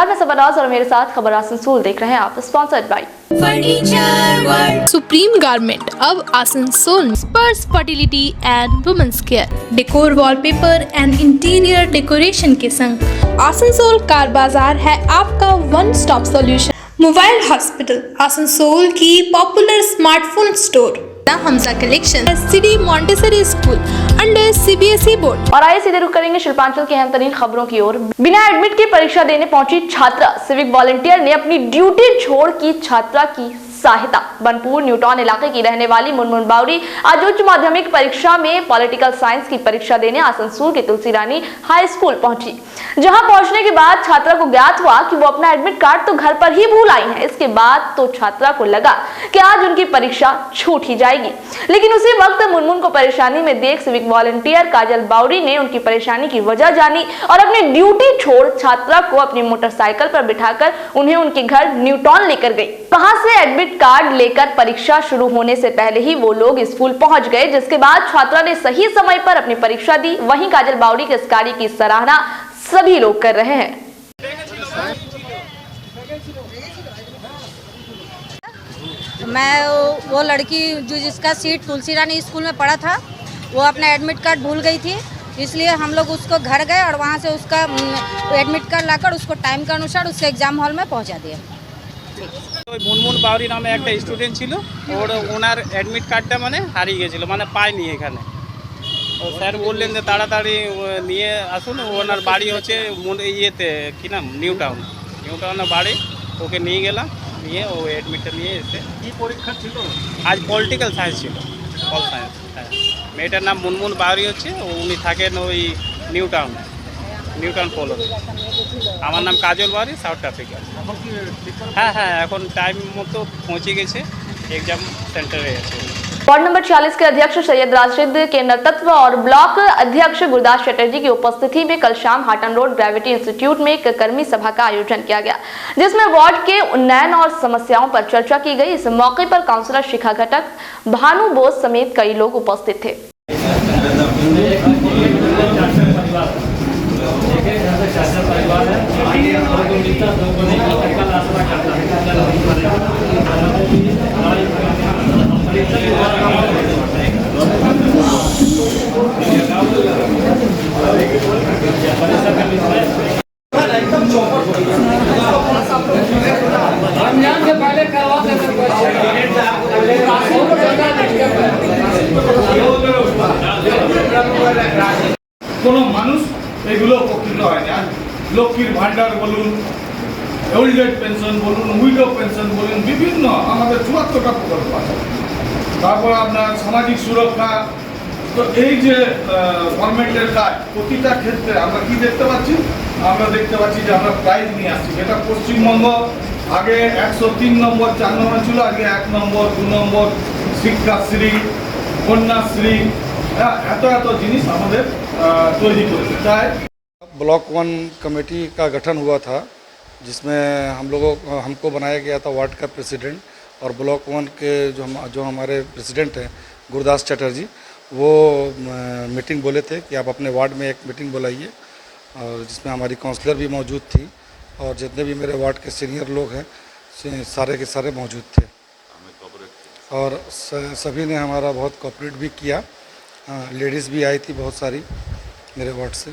नमस्कार, मैं सबनाज और मेरे साथ खबर आसनसोल देख रहे हैं आप। Sponsored by furniture world, supreme garment अब Asansol, Sparsh fertility and women's care, decor wallpaper and interior decoration के संग आसनसोल कार बाजार है आपका one stop solution. Mobile hospital Asansol की popular smartphone store, Hamza collection, city Montessori school under CBSE board. और आइए सीधे रुक करेंगे शिल्पांचल की अहम तरीन खबरों की ओर। बिना एडमिट के परीक्षा देने पहुंची छात्रा, सिविक वॉलंटियर ने अपनी ड्यूटी छोड़ की छात्रा की सहायता। बनपुर न्यूटाउन इलाके की रहने वाली मुनमुन बावरी आज उच्च माध्यमिक परीक्षा में पॉलिटिकल साइंस की परीक्षा देने आसनसोल के तुलसी रानी हाई स्कूल पहुंची। जहां पहुंचने के बाद छात्रा को ज्ञात हुआ कि वो अपना एडमिट कार्ड तो घर पर ही भूल आई है। इसके बाद तो छात्रा को लगा कि आज उनकी परीक्षा छूट ही जाएगी, लेकिन उसी वक्त मुनमुन को परेशानी में देख सिविक वॉलंटियर काजल बावरी ने उनकी परेशानी की वजह जानी और अपनी ड्यूटी छोड़ छात्रा को अपनी मोटरसाइकिल पर बिठाकर उन्हें उनके घर न्यूटाउन लेकर गई। वहां से एडमिट कार्ड लेकर परीक्षा शुरू होने से पहले ही वो लोग स्कूल पहुंच गए, जिसके बाद छात्रा ने सही समय पर अपनी परीक्षा दी। वहीं काजल बावरी के इस कार्य की सराहना सभी लोग कर रहे हैं। मैं वो लड़की जो जिसका सीट तुलसी रानी स्कूल में पड़ा था, वो अपना एडमिट कार्ड भूल गई थी, इसलिए हम लोग उसको घर गए और वहाँ से उसका एडमिट कार्ड लाकर उसको टाइम के अनुसार उसके एग्जाम हॉल में पहुँचा दिया। মুনমুন বাউরি নামে একটা স্টুডেন্ট ছিল, ওনার অ্যাডমিট কার্ডটা হারিয়ে গেছিলো, পায়নি এখানে। তো স্যার বললেন যে তাড়াতাড়ি নিয়ে আসুন, ওনার বাড়ি হচ্ছে ইয়েতে কি নাম নিউটাউনে বাড়ি। ওকে নিয়ে গেলাম, নিয়ে ও অ্যাডমিটটা নিয়ে এসে। কি পরীক্ষা ছিল? আজ পলিটিক্যাল সায়েন্স ছিল, পল সায়েন্স। হ্যাঁ, মেয়েটার নাম মুনমুন বাউরি হচ্ছে, উনি থাকেন ওই নিউটাউন পোলো। আমার নাম কাজল বাউরি, সাউথ আফ্রিকা। হ্যাঁ, এখন টাইম মতো পৌঁছে গেছে, एग्जाम सेंटर है। वार्ड नंबर 46 के अध्यक्ष सैयद राशिद के नेतृत्व और ब्लॉक अध्यक्ष गुरदास चटर्जी की उपस्थिति में कल शाम हाटन रोड ग्रेविटी इंस्टीट्यूट में एक कर्मी सभा का आयोजन किया गया, जिसमें वार्ड के उन्नयन और समस्याओं पर चर्चा की गई। इस मौके पर काउंसलर शिखा घटक, भानु बोस समेत कई लोग उपस्थित थे। কোনো মানুষ এগুলো উপকৃত হয় না। লক্ষ্মীর ভান্ডার বলুন, ওল্ড এজ পেনশন বলুন, উইডো পেনশন বলুন, বিভিন্ন আমাদের ৭৪টা প্রকল্প আছে। তারপর আপনার সামাজিক সুরক্ষা। তো এই যে গভর্নমেন্টের কাজ প্রতিটা ক্ষেত্রে আমরা কি দেখতে পাচ্ছি? আমরা দেখতে পাচ্ছি যে আমরা প্রাইজ নিয়ে আসছি, যেটা পশ্চিমবঙ্গ আগে 103 নম্বর 4 নম্বর ছিল, আগে 1 নম্বর 2 নম্বর শিক্ষাশ্রী, কন্যাশ্রী, এত জিনিস আমাদের তৈরি করেছে। তাই ब्लॉक 1 कमेटी का गठन हुआ था, जिसमें हमको बनाया गया था वार्ड का प्रेसिडेंट। और ब्लॉक 1 के जो हमारे प्रेसिडेंट हैं गुरदास चटर्जी, वो मीटिंग बोले थे कि आप अपने वार्ड में एक मीटिंग बुलाइए, और जिसमें हमारी काउंसलर भी मौजूद थी और जितने भी मेरे वार्ड के सीनियर लोग हैं सारे के सारे मौजूद थे। और सभी ने हमारा बहुत कोऑपरेट भी किया। लेडीज़ भी आई थी बहुत सारी मेरे वार्ड से।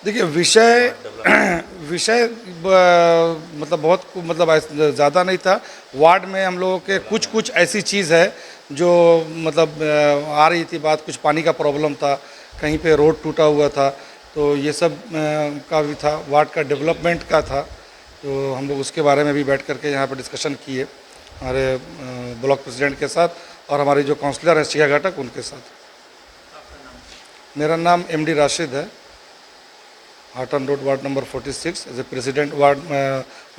देखिए विषय बहुत ज़्यादा नहीं था। वार्ड में हम लोगों के कुछ ऐसी चीज़ है जो आ रही थी बात, कुछ पानी का प्रॉब्लम था, कहीं पे रोड टूटा हुआ था, तो ये सब का भी था। वार्ड का डेवलपमेंट का था, तो हम लोग उसके बारे में भी बैठ करके यहाँ पर डिस्कशन किए हमारे ब्लॉक प्रेसिडेंट के साथ और हमारी जो काउंसलर है शिखा घटक, उनके साथ। मेरा नाम MD राशिद है, Hatton road ward number 46 as a president. Ward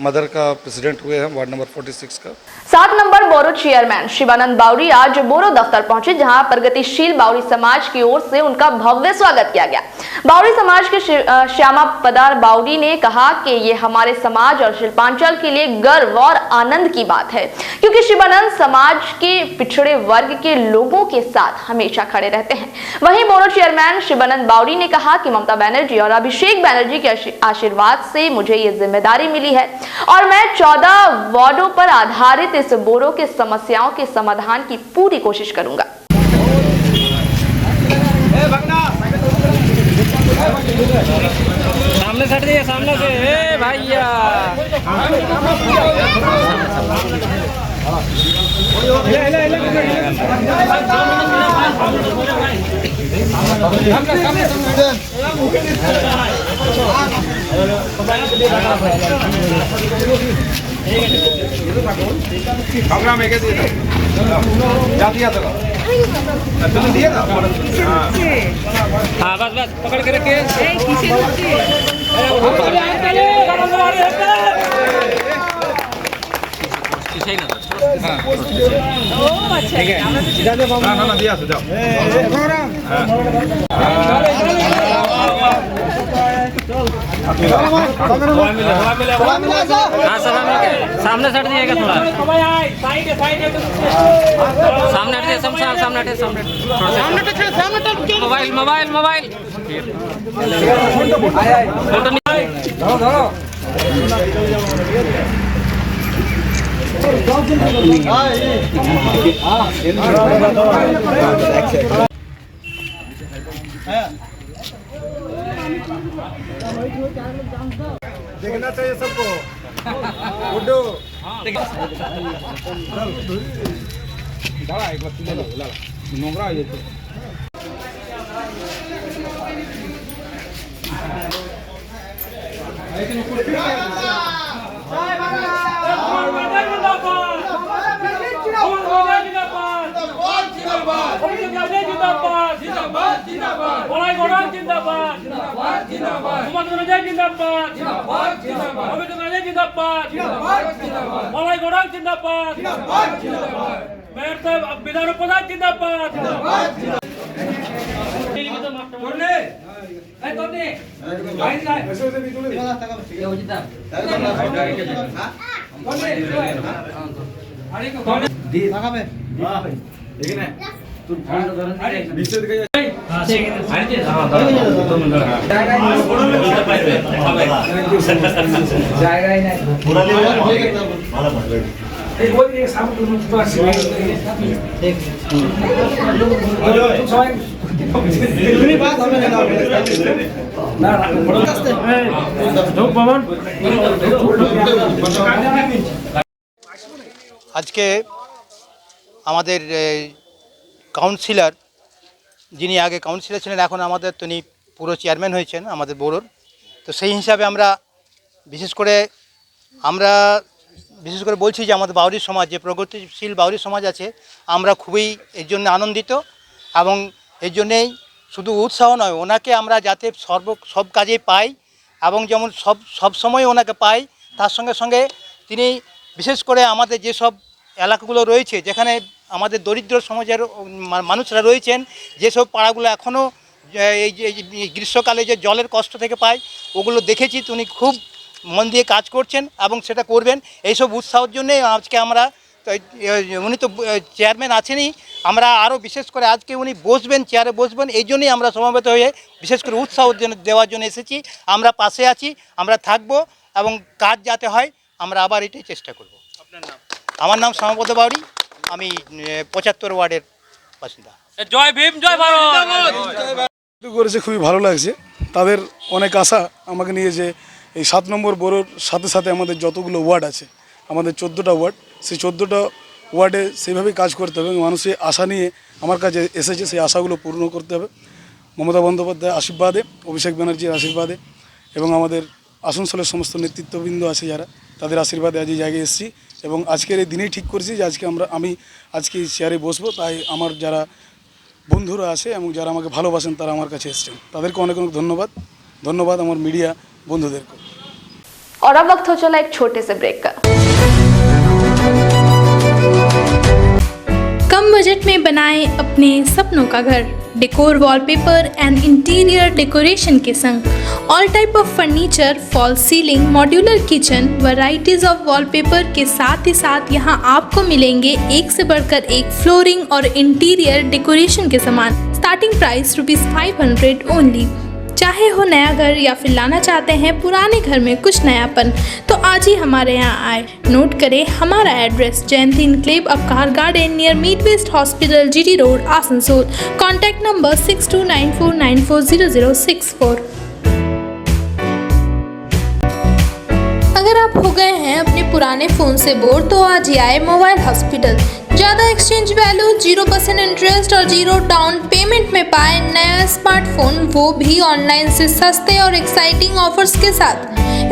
मदर का प्रेसिडेंट हुए हैं वार्ड नंबर 46 का। 7 number borough chairman Shivanand Bauri आज बोरो दफ्तर पहुंचे, जहां प्रगतिशील बावरी समाज की ओर से उनका भव्य स्वागत किया गया। बावरी समाज के श्यामा पदार बावरी ने कहा कि ये हमारे समाज और शिल्पांचल के लिए गर्व और आनंद की बात है, क्योंकि शिवानंद समाज के पिछड़े वर्ग के लोगों के साथ हमेशा खड़े रहते हैं। वहीं बोरो चेयरमैन शिवानंद बावरी ने कहा कि ममता बनर्जी और अभिषेक बनर्जी के आशीर्वाद से मुझे ये जिम्मेदारी मिली है और मैं 14 वार्डों पर आधारित इस बोरो के समस्याओं के समाधान की पूरी कोशिश करूंगा। सामने से हटिए, सामने से भैया। हाँ बस बस पकड़ के रखिए। सामने से हट जाइएगा थोड़ा, सामने हटिए, सब सामने हटिए, सामने मोबाइल मोबाइल मोबाइल देखना चाहिए सबको। गुड्डू नोंगरा है ये तो। আজকে আমাদের কাউন্সিলর, যিনি আগে কাউন্সিলর ছিলেন, এখন আমাদের তিনি পুরো চেয়ারম্যান হয়েছেন আমাদের বোরোর। তো সেই হিসাবে আমরা বিশেষ করে বলছি যে আমাদের বাউরি সমাজ, যে প্রগতিশীল বাউরি সমাজ আছে, আমরা খুবই এর জন্য আনন্দিত এবং এর জন্যেই শুধু উৎসাহ নয়, ওনাকে আমরা যাতে সব কাজে পাই এবং যেমন সব সময় ওনাকে পাই, তার সঙ্গে সঙ্গে তিনি বিশেষ করে আমাদের যেসব এলাকাগুলো রয়েছে, যেখানে আমাদের দরিদ্র সমাজের মানুষরা রয়েছেন, যেসব পাড়াগুলো এখনও এই যে গ্রীষ্মকালে যে জলের কষ্ট থেকে পায়, ওগুলো দেখেছি তিনি খুব মন দিয়ে কাজ করছেন এবং সেটা করবেন। এইসব উৎসাহের জন্যে আজকে আমরা, উনি তো চেয়ারম্যান আছেনই, আমরা আরও বিশেষ করে আজকে উনি বসবেন, চেয়ারে বসবেন, এই জন্যই আমরা সমবেত হয়ে বিশেষ করে উৎসাহ দেওয়ার জন্য এসেছি। আমরা পাশে আছি, আমরা থাকবো এবং কাজ যাতে হয় আমরা আবার এটাই চেষ্টা করব। আপনার নাম? আমার নাম শ্যামাপদ বাউরি, আমি 75 ওয়ার্ডের বাসিন্দা। জয় ভীম, জয় ভারত। করেছে, খুবই ভালো লাগছে। তাদের অনেক আশা আমাকে নিয়ে, যে এই 7 নম্বর বোরোর সাথে সাথে আমাদের যতগুলো ওয়ার্ড আছে, আমাদের 14টা ওয়ার্ড, সেই 14টা ওয়ার্ডে সেইভাবেই কাজ করতে হবে। মানুষের আশা নিয়ে আমার কাছে এসেছে, সেই আশাগুলো পূর্ণ করতে হবে। মমতা বন্দ্যোপাধ্যায়ের আশীর্বাদে, অভিষেক ব্যানার্জির আশীর্বাদে এবং আমাদের আসানসোলের সমস্ত নেতৃত্ববৃন্দ আছে যারা, তাদের আশীর্বাদে আজ এই জায়গায় এসেছি এবং আজকের এই দিনেই ঠিক করেছি যে আমি আজকে এই চেয়ারে বসবো। তাই আমার যারা বন্ধুরা আছে এবং যারা আমাকে ভালোবাসেন তারা আমার কাছে এসেছেন, তাদেরকে অনেক অনেক ধন্যবাদ আমার মিডিয়া বন্ধুদেরকে। और अब वक्त हो चला एक छोटे से ब्रेक का। कम बजट में बनाएं अपने सपनों का घर। Decor wallpaper and interior decoration के संग all type of furniture, fall ceiling, modular kitchen, varieties of wallpaper के साथ ही साथ यहाँ आपको मिलेंगे एक से बढ़कर एक फ्लोरिंग और इंटीरियर डेकोरेशन के सामान। Starting price ₹500 only. चाहे हो नया घर या फिर लाना चाहते हैं पुराने घर में कुछ नयापन, तो आज ही हमारे यहाँ आए। नोट करें हमारा address, Jayanti enclave Upkar garden near मीट वेस्ट hospital, GT road, Asansol. Contact number 6294940064। अगर आप हो गए हैं अपने पुराने फ़ोन से बोर, तो आज ही आए मोबाइल हॉस्पिटल। ज़्यादा एक्सचेंज वैल्यू, 0% इंटरेस्ट और 0 डाउन पेमेंट में पाए नया स्मार्टफोन, वो भी ऑनलाइन से सस्ते और एक्साइटिंग ऑफर्स के साथ।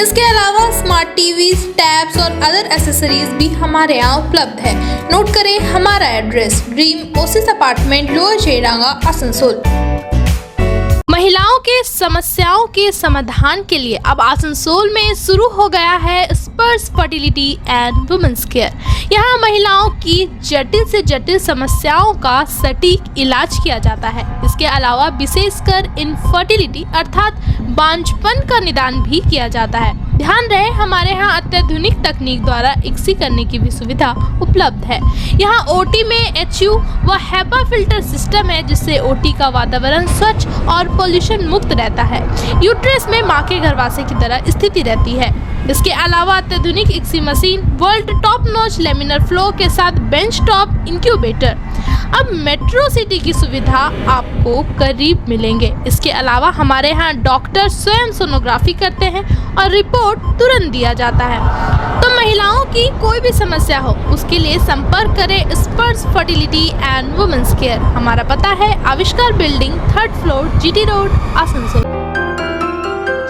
इसके अलावा स्मार्ट टीवीज, टैब्स और अदर एसेसरीज भी हमारे यहाँ उपलब्ध है। नोट करें हमारा address, dream oasis apartment, lower Sheranga, Asansol. महिलाओं के समस्याओं के समाधान के लिए अब आसनसोल में शुरू हो गया है स्पर्श फर्टिलिटी एंड वुमेन्स केयर। यहाँ महिलाओं की जटिल से जटिल समस्याओं का सटीक इलाज किया जाता है। इसके अलावा विशेषकर इनफर्टिलिटी अर्थात बांझपन का निदान भी किया जाता है। ध्यान रहे हमारे यहाँ अत्याधुनिक तकनीक द्वारा इक्सी करने की भी सुविधा उपलब्ध है। यहाँ OT में HU व HEPA फिल्टर सिस्टम है, जिससे OT का वातावरण स्वच्छ और पोल्यूशन मुक्त रहता है। यूट्रस में माँ के गर्भाशय की तरह स्थिति रहती है। इसके अलावा अत्याधुनिक ICSI machine, world top notch laminar flow के साथ बेंच टॉप इंक्यूबेटर। अब मेट्रो सिटी की सुविधा आपको करीब मिलेंगे। इसके अलावा हमारे यहाँ डॉक्टर स्वयं सोनोग्राफी करते हैं और रिपोर्ट तुरंत दिया जाता है। तो महिलाओं की कोई भी समस्या हो, उसके लिए संपर्क करें स्पर्श फर्टिलिटी एंड वुमेन्स केयर। हमारा पता है आविष्कार building, 3rd floor, GT road, Asansol.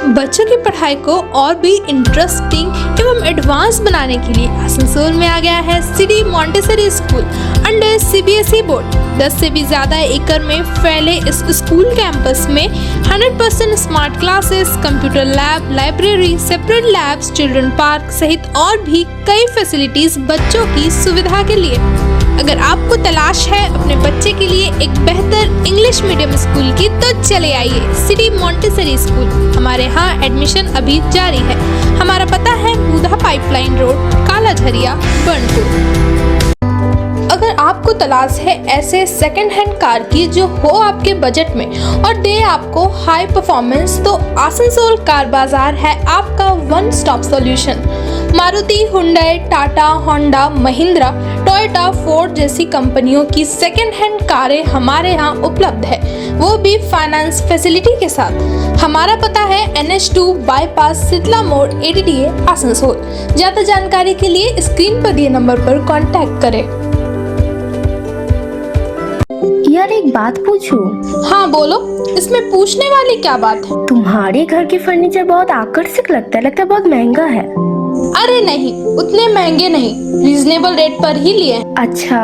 बच्चों की पढ़ाई को और भी इंटरेस्टिंग एवं एडवांस बनाने के लिए आसनसोल में आ गया है city Montessori school under CBSE board. 10 से भी ज़्यादा एकड़ में फैले इस स्कूल कैंपस में 100% smart classes, computer lab, library, separate labs, children park सहित और भी कई फैसिलिटीज बच्चों की सुविधा के लिए। अगर आपको तलाश है अपने बच्चे के लिए एक बेहतर इंग्लिश मीडियम स्कूल की, तो चले आइए सिटी मॉन्टेसरी स्कूल। हमारे यहाँ एडमिशन अभी जारी है। हमारा पता है बूधा पाइपलाइन रोड, काला झरिया, बर्नपुर। अगर आपको तलाश है ऐसे सेकंड हैंड कार की जो हो आपके बजट में और दे आपको हाई परफॉर्मेंस, तो आसनसोल कार बाजार है आपका one stop solution. Maruti, Hyundai, Tata, Honda, Mahindra, Toyota, Ford जैसी कंपनियों की सेकंड हैंड कारें हमारे यहाँ उपलब्ध है, वो भी फाइनेंस फैसिलिटी के साथ। हमारा पता है NH2 बाईपास, शीतला मोड़, ADDA, आसनसोल। ज़्यादा जानकारी के लिए स्क्रीन पर दिए नंबर पर कॉन्टैक्ट करें। यार एक बात पूछूं? हाँ बोलो, इसमें पूछने वाली क्या बात है? तुम्हारे घर के फर्नीचर बहुत आकर्षक लगता है बहुत महंगा है। अरे नहीं, उतने महंगे नहीं, रीजनेबल रेट पर ही लिए। अच्छा,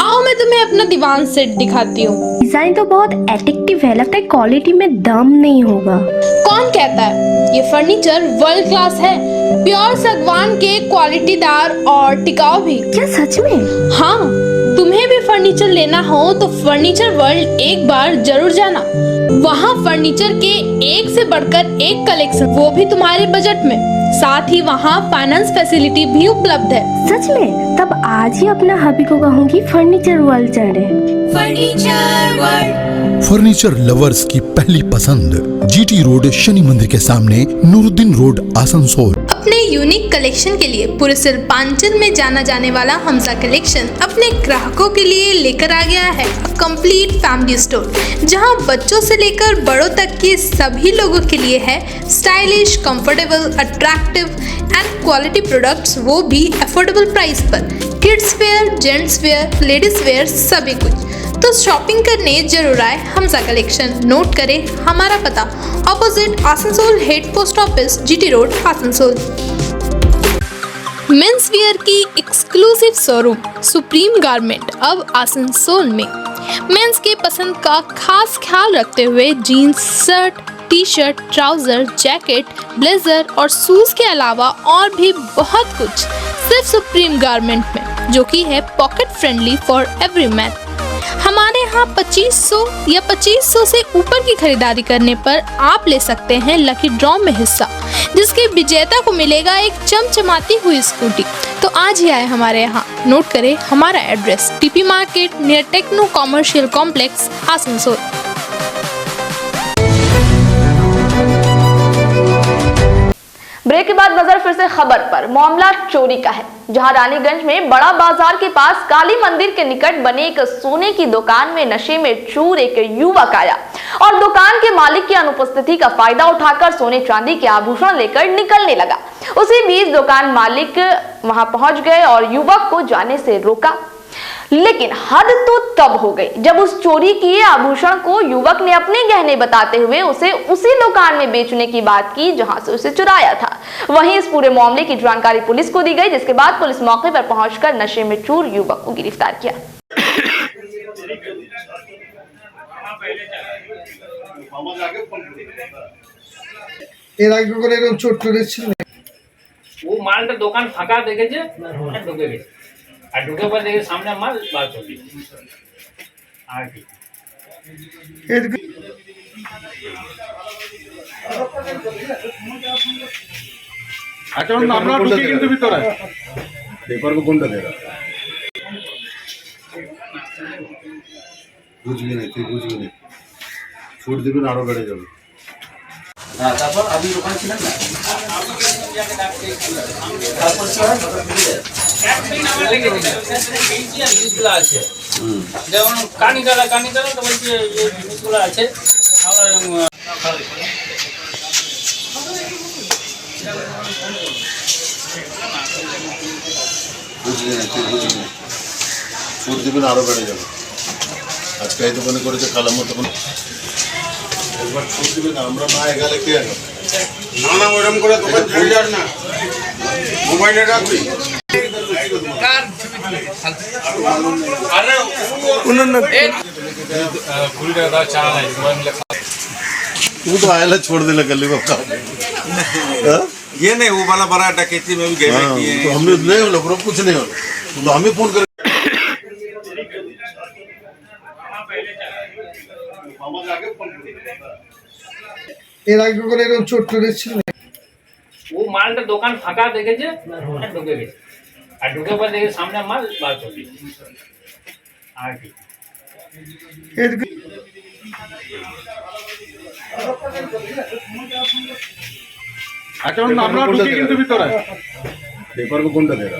आओ मैं तुम्हें अपना दीवान सेट दिखाती हूँ। डिजाइन तो बहुत एट्रैक्टिव है, लगता है क्वालिटी में दम नहीं होगा। कौन कहता है? ये फर्नीचर वर्ल्ड क्लास है, प्योर सागवान के, क्वालिटीदार और टिकाऊ भी। क्या सच में? हाँ, तुम्हें भी फर्नीचर लेना हो तो फर्नीचर वर्ल्ड एक बार जरूर जाना। वहाँ फर्नीचर के एक से बढ़कर एक कलेक्शन, वो भी तुम्हारे बजट में। साथ ही वहाँ फाइनेंस फैसिलिटी भी उपलब्ध है। सच में? तब आज ही अपना हबी को कहूँगी फर्नीचर वर्ल्ड चढ़े। फर्नीचर लवर्स की पहली पसंद, GT रोड, शनि मंदिर के सामने, नूरुद्दीन रोड, आसनसोल। अपने यूनिक कलेक्शन के लिए पूरे पूर्वांचल में जाना जाने वाला हमजा कलेक्शन अपने ग्राहकों के लिए लेकर आ गया है कंप्लीट फैमिली स्टोर, जहां बच्चों से लेकर बड़ों तक के सभी लोगों के लिए है stylish, comfortable, attractive and quality products, वो भी अफोर्डेबल प्राइस पर। Kids where, gents wear, ladies wear, सभी कुछ। तो शॉपिंग करने जरूर आए हमजा कलेक्शन। नोट करें हमारा पता, opposite Asansol head post office, GT road, Asansol. Men's wear की एक्सक्लूसिव शोरूम सुप्रीम गारमेंट अब आसनसोल में। मेंस के पसंद का खास ख्याल रखते हुए jeans, shirt, T-shirt, trouser, jacket, blazer और शूज के अलावा और भी बहुत कुछ सिर्फ सुप्रीम गारमेंट में। जो कि है पॉकेट फ्रेंडली फॉर एवरीमैन। हमारे यहाँ 2500 या 2500 से ऊपर की खरीदारी करने पर आप ले सकते हैं लकी ड्रॉ में हिस्सा, जिसके विजेता को मिलेगा एक चमचमाती हुई स्कूटी। तो आज ही आए हमारे यहाँ। नोट करें हमारा address, TP market near techno commercial complex, Asansol. Break के बाद नजर फिर से खबर पर। मामला चोरी का है, जहां रानीगंज में बड़ा बाजार के पास काली मंदिर के निकट बने एक सोने की दुकान में नशे में चूर एक युवक आया और दुकान के मालिक की अनुपस्थिति का फायदा उठाकर सोने चांदी के आभूषण लेकर निकलने लगा। उसी बीच दुकान मालिक वहां पहुंच गए और युवक को जाने से रोका, लेकिन हद तो तब हो गई जब उस चोरी किए आभूषण को युवक ने अपने गहने बताते हुए उसे उसी दुकान में बेचने की बात की जहां से उसे चुराया था। वहीं इस पूरे मामले की जानकारी पुलिस को दी गई, जिसके बाद पुलिस मौके पर पहुंचकर नशे में चूर युवक को गिरफ्तार किया। वो माल का दुकान फाঁকা দেখেছে ঢুকে গেছে আর ঢুকে পরে দেখে সামনে মাল বার করে দিয়েছে আর কি আচ্ছা আমরা ঢুকে কিন্তু ভিতরে পেপার কোনটা দেরা বুঝবি না তুই বুঝবি না ছুট দিবেন আরো বেড়ে যাবে। হ্যাঁ তারপর আপনি দোকানে ছিলেন না তারপর কি হয় জিনিসগুলো আছে যেমন কানি কালা তো বলছি এই জিনিসগুলো আছে বুঝবি না তুই বুঝবি না ছুট দিবেন আরো বেড়ে যাবে। আজকে এই দোকানে করেছে কালাম তখন একবার ছুট দিবেন, আমরা না এগালে কে আগে না ওরকম করে দোকান ছেড়ে যাস না, মোবাইলে রাখবি। तू तो आयला छोड़ दे गली बाबा ये नहीं वो वाला बड़ा डकैती में भी गए तो हमने नहीं होला ग्रुप कुछ नहीं होला तो हमें फोन कर এর আগে করে এরকম চোট করেছিল ও মালটা দোকান ফাঁকা দেখেছে ঢুকে গেছে আর ঢুকে পরে দেখে সামনে মাল বার করে দিয়েছে আর কি আচ্ছা আমরা ঢুকে কিন্তু ভিতরে পেপার কোনটা দেরা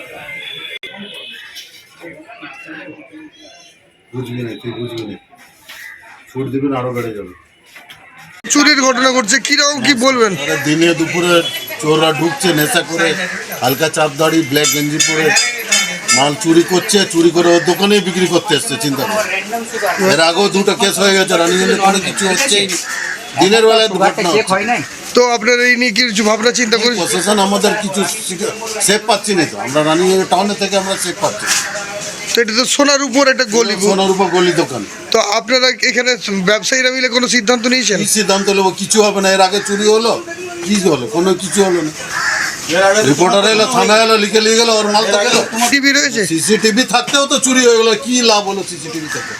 বুঝবি না তুই বুঝবি না ছুট দিবেন আরো বেড়ে যাবে। চুরির ঘটনা ঘটছে কিরকম কি বলবেন? দিনে দুপুরে চোররা ঢুকছে নেশা করে, হালকা চাপ দাড়ি ব্ল্যাক গেঞ্জি পরে মাল চুরি করছে, চুরি করে ওর দোকানেই বিক্রি করতে এসছে। চিন্তা করে এর আগেও দুটো কেস হয়ে গেছে, রানীগঞ্জে কোনো কিছু হচ্ছে দিনের বেলায় দুর্ঘটনা হচ্ছে। তো আপনারা এই নিয়ে কিছু ভাবনা চিন্তা করেন? প্রশাসন আমাদের কিছু সেফ পাচ্ছি না, তো আমরা রানীগঞ্জ টাউনে থেকে আমরা সেফ পাচ্ছি। তো এটা তো সোনার উপর একটা গলি, সোনার উপর গলি দোকান। তো আপনারা এখানে ব্যবসায়ীরা মিলে কোনো সিদ্ধান্ত নিয়েছেন? কি সিদ্ধান্ত নেবো? কিছু হবে না। এর আগে চুরি হলো, কি হলো? কোনো কিছু হলো না। রিপোর্টার এলো, থানা এলো, লিখে নিয়ে গেল, ওর মাল তো গেল। টিভি রয়েছে, সিসিটিভি থাকতেও তো চুরি হয়ে গেলো, কি লাভ হলো সিসিটিভি থেকে?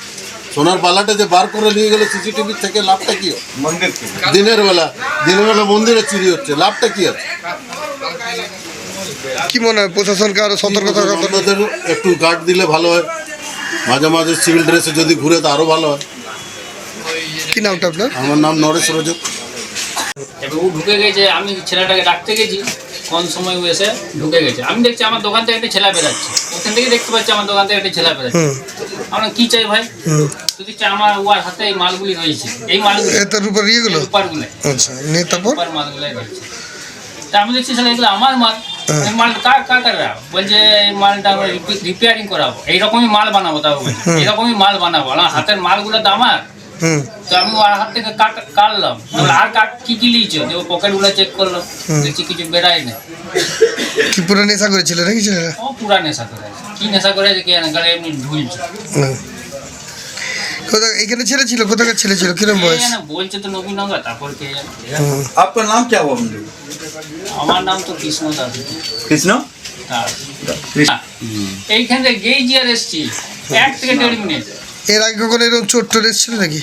সোনার বালাটা যে বার করে নিয়ে গেলো সিসিটিভি থেকে, লাভটা কি? দিনের বেলা মন্দিরে চুরি হচ্ছে, লাভটা কি আছে? কি মনে হয় প্রশাসনকে আরো সতর্ক থাকা আমাদের একটু গার্ড দিলে ভালো হয়, মাঝে মাঝে সিভিল ড্রেসে যদি ঘুরে তো আরো ভালো হয়। কি নামটা আপনার? আমার নাম নরেশ রজক। এবার ও ঢুকে গেছে, আমি ছেলেটাকে ডাকতে গেছি, কোন সময় ও এসে ঢুকে গেছে। আমি দেখছি আমার দোকান থেকে একটা ছেলে বেরাচ্ছে, ওখান থেকে দেখতে পাচ্ছি আমার দোকান থেকে একটা ছেলে বেরাচ্ছে। আমরা কি চাই ভাই? যদি চাই আমার ওর হাতে এই মালগুলি রয়েছে, এই মালগুলি এটার উপর ইয়েগুলো রূপারগুলো, আচ্ছা নিয়ে তারপর মালগুলাই রয়েছে। তা আমি দেখছি ছেলে এগুলো আমার মাল, এই মাল কার বলছে এই মালটা রিপেয়ারিং করাবো, এইরকমই মাল বানাবো। তাও এইরকমই মাল বানাবো, আমার হাতের মালগুলো তো আমার। তো আমি ওর হাত থেকে কাটলাম, আর কি কি লিয়েছো? যে ও পকেটগুলো চেক করলাম, দেখছি কিছু বেড়াই না। কি পুরো নেশা করেছিল নাকি ছেলেরা? ও পুরা নেশা করে আছে। কি নেশা করে আছে কে জানে, গালে এমনি ঢুলছে। এখানে ছেলে ছিল, কোথাকার ছেলে ছিল, কিরকম বয়স? বলছে তো নবীনগর, তারপর কে জানে। আপনার নাম কি? আমার নাম তো কৃষ্ণ দাস। কৃষ্ণ দাস। এইখানে গেই জিয়ার এসছি 1 থেকে 1.5 মিনিট। এর আগে কখনো এরকম চোট টোট এসেছিল নাকি?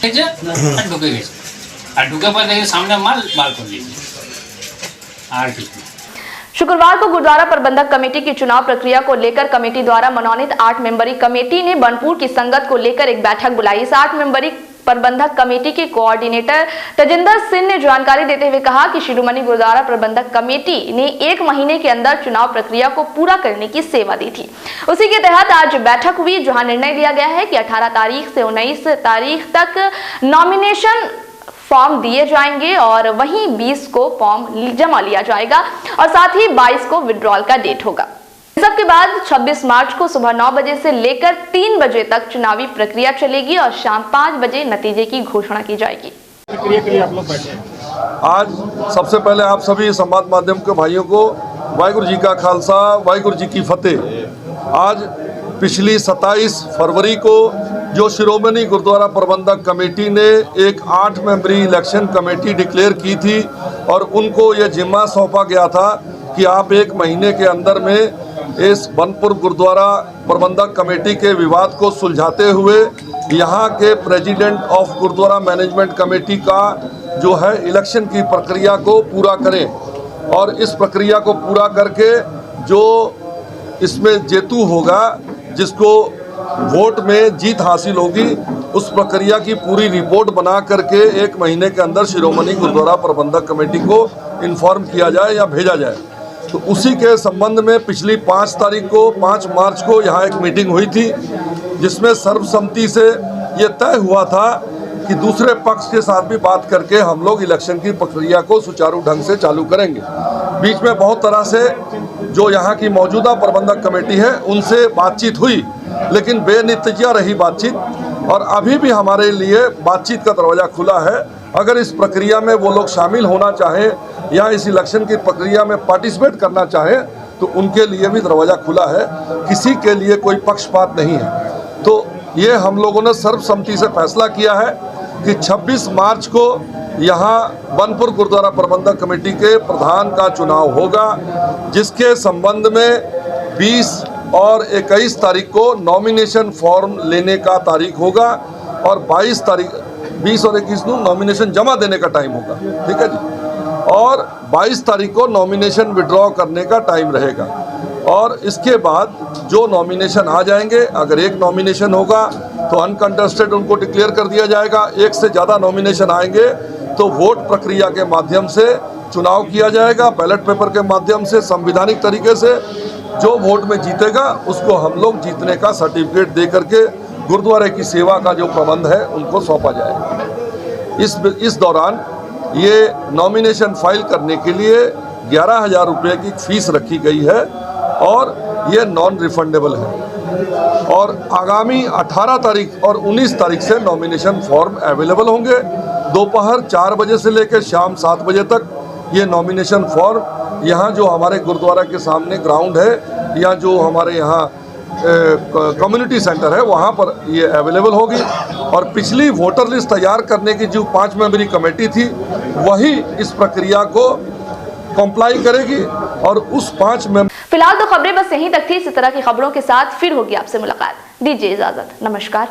এই যে আর ঢুকে গেছে, আর ঢুকে পরে দেখে সামনে মাল বার করে দিয়েছে আর কিছু না। शुक्रवार को गुरुद्वारा प्रबंधक कमेटी की चुनाव प्रक्रिया को लेकर कमेटी द्वारा मनोनीत 8 मेंबरी कमेटी ने बनपुर की संगत को लेकर एक बैठक बुलाई। इस 8 मेंबरी प्रबंधक कमेटी के कोऑर्डिनेटर तजिंदर सिंह ने जानकारी देते हुए कहा कि शिरोमणि गुरुद्वारा प्रबंधक कमेटी ने 1 महीने के अंदर चुनाव प्रक्रिया को पूरा करने की सेवा दी थी। उसी के तहत आज बैठक हुई, जहां निर्णय लिया गया है कि 18 तारीख से 19 तारीख तक नॉमिनेशन फॉर्म दिए जाएंगे और वहीं 20 को फॉर्म जमा लिया जाएगा और साथ ही 22 को विड्रॉल का डेट होगा। सबके बाद 26 मार्च को सुबह 9 बजे से लेकर 3 बजे तक चुनावी प्रक्रिया चलेगी और शाम 5 बजे नतीजे की घोषणा की जाएगी। आज सबसे पहले आप सभी संवाद माध्यम के भाइयों को वाहिगुरु जी का खालसा, वाहिगुरु जी की फतेह। आज पिछली 27 फरवरी को जो शिरोमणि गुरुद्वारा प्रबंधक कमेटी ने एक 8 मेंबरी इलेक्शन कमेटी डिक्लेयर की थी और उनको ये जिम्मा सौंपा गया था कि आप 1 महीने के अंदर में इस बनपुर गुरुद्वारा प्रबंधक कमेटी के विवाद को सुलझाते हुए यहाँ के president of gurdwara management committee का जो है इलेक्शन की प्रक्रिया को पूरा करें और इस प्रक्रिया को पूरा करके जो इसमें जेतू होगा, जिसको वोट में जीत हासिल होगी, उस प्रक्रिया की पूरी रिपोर्ट बना करके 1 महीने के अंदर शिरोमणि गुरुद्वारा प्रबंधक कमेटी को इन्फॉर्म किया जाए या भेजा जाए। तो उसी के संबंध में पिछली 5 मार्च को यहाँ एक मीटिंग हुई थी, जिसमें सर्वसम्मति से ये तय हुआ था कि दूसरे पक्ष के साथ भी बात करके हम लोग इलेक्शन की प्रक्रिया को सुचारू ढंग से चालू करेंगे। बीच में बहुत तरह से जो यहाँ की मौजूदा प्रबंधक कमेटी है उनसे बातचीत हुई, लेकिन बेनतीजा रही बातचीत और अभी भी हमारे लिए बातचीत का दरवाज़ा खुला है। अगर इस प्रक्रिया में वो लोग शामिल होना चाहें या इस इलेक्शन की प्रक्रिया में पार्टिसिपेट करना चाहें तो उनके लिए भी दरवाज़ा खुला है, किसी के लिए कोई पक्षपात नहीं है। तो ये हम लोगों ने सर्वसम्मति से फैसला किया है कि 26 मार्च को यहाँ बनपुर गुरुद्वारा प्रबंधक कमेटी के प्रधान का चुनाव होगा, जिसके संबंध में 20 और 21 तारीख को नॉमिनेशन फॉर्म लेने का तारीख होगा और 20 और 21 को नॉमिनेशन जमा देने का टाइम होगा, ठीक है जी। और 22 तारीख को नॉमिनेशन विड्रॉ करने का टाइम रहेगा और इसके बाद जो नॉमिनेशन आ जाएंगे, अगर एक नॉमिनेशन होगा तो अनकंटेस्टेड उनको डिक्लेयर कर दिया जाएगा, एक से ज़्यादा नॉमिनेशन आएंगे तो वोट प्रक्रिया के माध्यम से चुनाव किया जाएगा, बैलेट पेपर के माध्यम से संविधानिक तरीके से। जो वोट में जीतेगा उसको हम लोग जीतने का सर्टिफिकेट दे करके गुरुद्वारे की सेवा का जो प्रबंध है उनको सौंपा जाएगा। इस दौरान ये नॉमिनेशन फाइल करने के लिए 11,000 रुपये की फीस रखी गई है और ये नॉन रिफंडेबल है और आगामी 18 तारीख और 19 तारीख से नॉमिनेशन फॉर्म अवेलेबल होंगे। दोपहर 4 बजे से लेकर शाम 7 बजे तक ये नॉमिनेशन फॉर्म यहाँ जो हमारे गुरुद्वारा के सामने ग्राउंड है या जो हमारे यहाँ कम्युनिटी सेंटर है वहाँ पर ये अवेलेबल होगी और पिछली वोटर लिस्ट तैयार करने की जो 5 मेंबरी कमेटी थी वही इस प्रक्रिया को कंप्लाई करेगी और उस 5 मेंबर। फिलहाल तो खबरें बस यहीं तक थी। इसी तरह की खबरों के साथ फिर होगी आपसे मुलाकात। दीजिए इजाजत, नमस्कार।